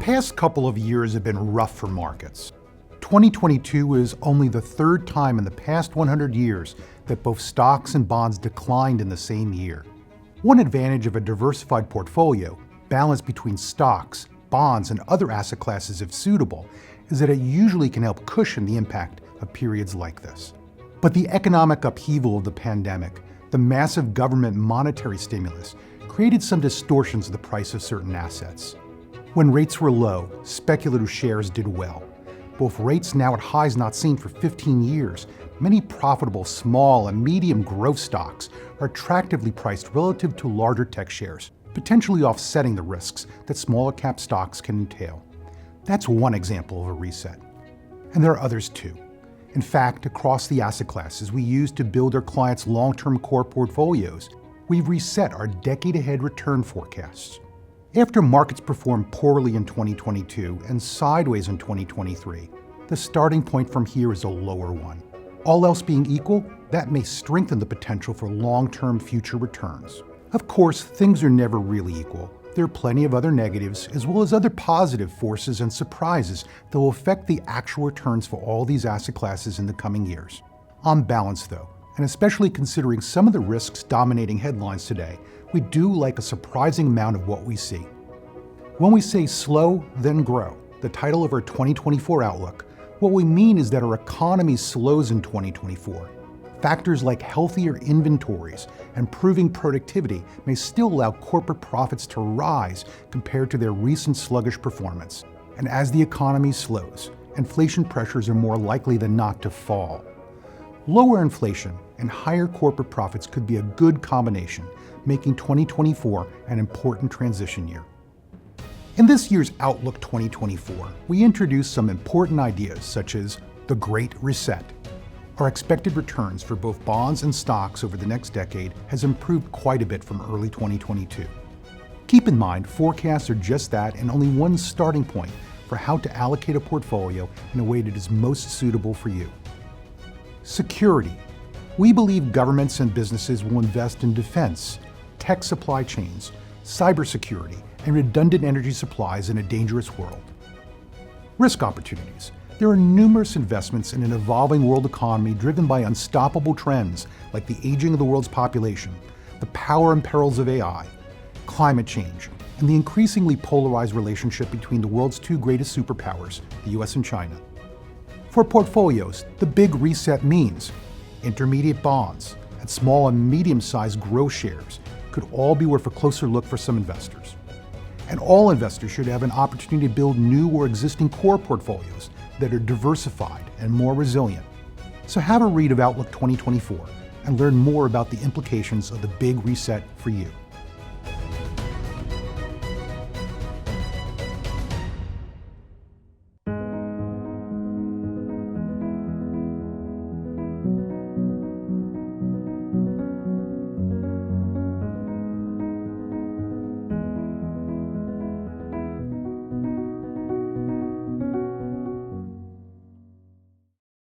past couple of years have been rough for markets. 2022 is only the third time in the past 100 years that both stocks and bonds declined in the same year. One advantage of a diversified portfolio, balanced between stocks, bonds, and other asset classes if suitable, is that it usually can help cushion the impact of periods like this. But the economic upheaval of the pandemic, the massive government monetary stimulus, created some distortions of the price of certain assets. When rates were low, speculative shares did well. But with rates now at highs not seen for 15 years, many profitable small and medium growth stocks are attractively priced relative to larger tech shares, potentially offsetting the risks that smaller cap stocks can entail. That's one example of a reset. And there are others too. In fact, across the asset classes we use to build our clients' long-term core portfolios, we've reset our decade-ahead return forecasts. After markets performed poorly in 2022 and sideways in 2023, the starting point from here is a lower one. All else being equal, that may strengthen the potential for long-term future returns. Of course, things are never really equal. There are plenty of other negatives, as well as other positive forces and surprises that will affect the actual returns for all these asset classes in the coming years. On balance though, and especially considering some of the risks dominating headlines today, we do like a surprising amount of what we see. When we say slow, then grow, the title of our 2024 outlook, what we mean is that our economy slows in 2024. Factors like healthier inventories and improving productivity may still allow corporate profits to rise compared to their recent sluggish performance. And as the economy slows, inflation pressures are more likely than not to fall. Lower inflation and higher corporate profits could be a good combination, making 2024 an important transition year. In this year's Outlook 2024, we introduced some important ideas such as the Great Reset. Our expected returns for both bonds and stocks over the next decade has improved quite a bit from early 2022. Keep in mind, forecasts are just that and only one starting point for how to allocate a portfolio in a way that is most suitable for you. Security. We believe governments and businesses will invest in defense, tech supply chains, cybersecurity, and redundant energy supplies in a dangerous world. Risk opportunities. There are numerous investments in an evolving world economy driven by unstoppable trends like the aging of the world's population, the power and perils of AI, climate change, and the increasingly polarized relationship between the world's two greatest superpowers, the US and China. For portfolios, the big reset means intermediate bonds and small and medium-sized growth shares could all be worth a closer look for some investors. And all investors should have an opportunity to build new or existing core portfolios that are diversified and more resilient. So have a read of Outlook 2024 and learn more about the implications of the big reset for you.